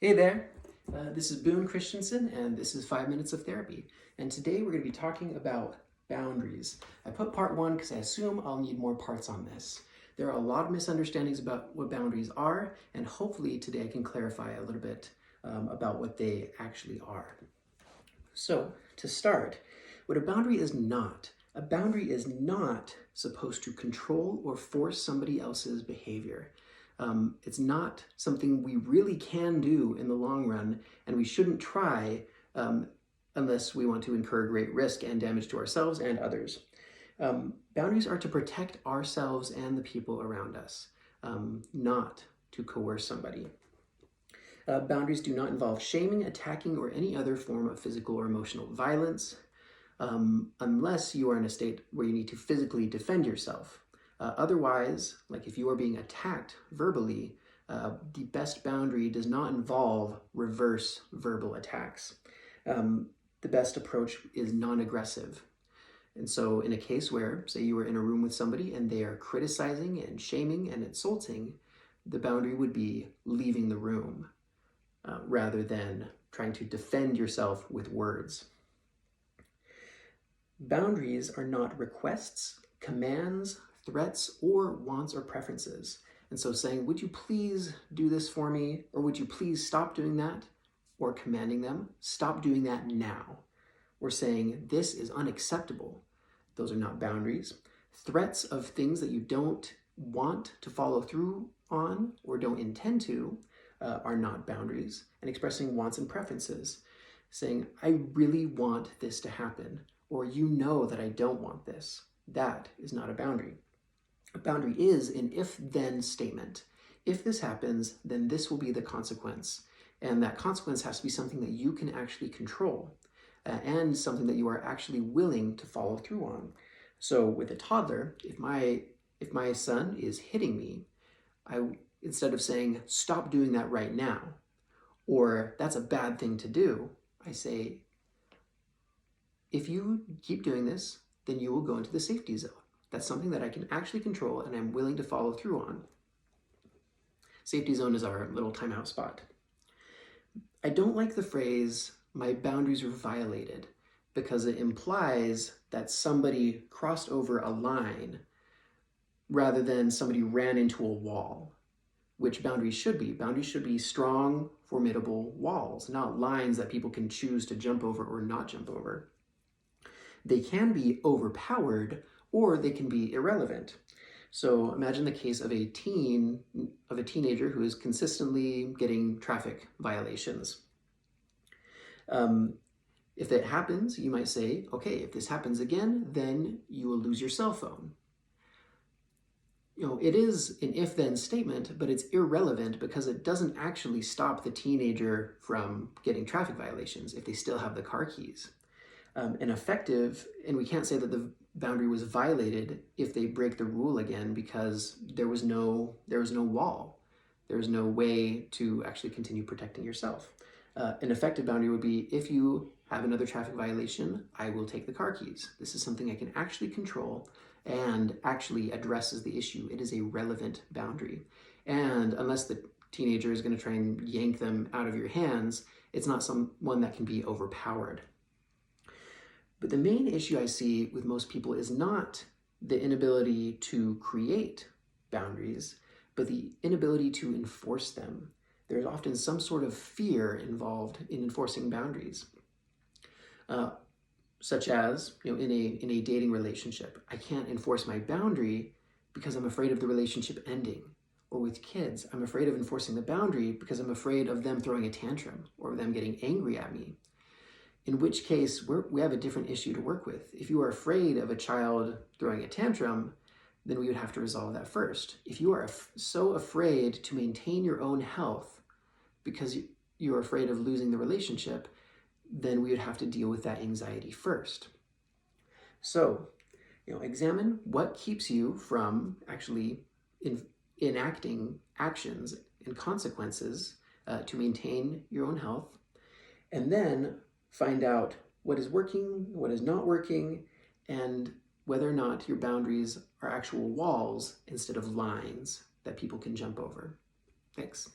Hey there, this is Boone Christensen, and this is 5 Minutes of Therapy. And today we're going to be talking about boundaries. I put part one because I assume I'll need more parts on this. There are a lot of misunderstandings about what boundaries are, and hopefully today I can clarify a little bit about what they actually are. So, to start, what a boundary is not supposed to control or force somebody else's behavior. It's not something we really can do in the long run, and we shouldn't try unless we want to incur great risk and damage to ourselves and others. Boundaries are to protect ourselves and the people around us, not to coerce somebody. Boundaries do not involve shaming, attacking, or any other form of physical or emotional violence, unless you are in a state where you need to physically defend yourself. Otherwise, like if you are being attacked verbally, the best boundary does not involve reverse verbal attacks. The best approach is non-aggressive. And so in a case where, say you were in a room with somebody and they are criticizing and shaming and insulting, the boundary would be leaving the room rather than trying to defend yourself with words. Boundaries are not requests, commands, threats, or wants or preferences. And so saying, would you please do this for me? Or would you please stop doing that? Or commanding them, stop doing that now. Or saying, this is unacceptable. Those are not boundaries. Threats of things that you don't want to follow through on or don't intend to are not boundaries. And expressing wants and preferences, saying, I really want this to happen, or you know that I don't want this. That is not a boundary. A boundary is an if-then statement. If this happens, then this will be the consequence. And that consequence has to be something that you can actually control and something that you are actually willing to follow through on. So with a toddler, if my son is hitting me, instead of saying, stop doing that right now, or that's a bad thing to do, I say, if you keep doing this, then you will go into the safety zone. That's something that I can actually control and I'm willing to follow through on. Safety zone is our little timeout spot. I don't like the phrase, my boundaries were violated, because it implies that somebody crossed over a line rather than somebody ran into a wall, which boundaries should be. Boundaries should be strong, formidable walls, not lines that people can choose to jump over or not jump over. They can be overpowered or they can be irrelevant. So imagine the case of a teenager who is consistently getting traffic violations. If that happens, you might say, okay, if this happens again, then you will lose your cell phone. It is an if-then statement, but it's irrelevant because it doesn't actually stop the teenager from getting traffic violations if they still have the car keys. And we can't say that the boundary was violated if they break the rule again because there was no wall. There was no way to actually continue protecting yourself. An effective boundary would be, if you have another traffic violation, I will take the car keys. This is something I can actually control and actually addresses the issue. It is a relevant boundary. And unless the teenager is going to try and yank them out of your hands, it's not someone that can be overpowered. But the main issue I see with most people is not the inability to create boundaries, but the inability to enforce them. There's often some sort of fear involved in enforcing boundaries, such as in a dating relationship. I can't enforce my boundary because I'm afraid of the relationship ending. Or with kids, I'm afraid of enforcing the boundary because I'm afraid of them throwing a tantrum or them getting angry at me. In which case, we have a different issue to work with. If you are afraid of a child throwing a tantrum, then we would have to resolve that first. If you are so afraid to maintain your own health because you're afraid of losing the relationship, then we would have to deal with that anxiety first. So, examine what keeps you from actually enacting actions and consequences to maintain your own health, and then find out what is working, what is not working, and whether or not your boundaries are actual walls instead of lines that people can jump over. Thanks.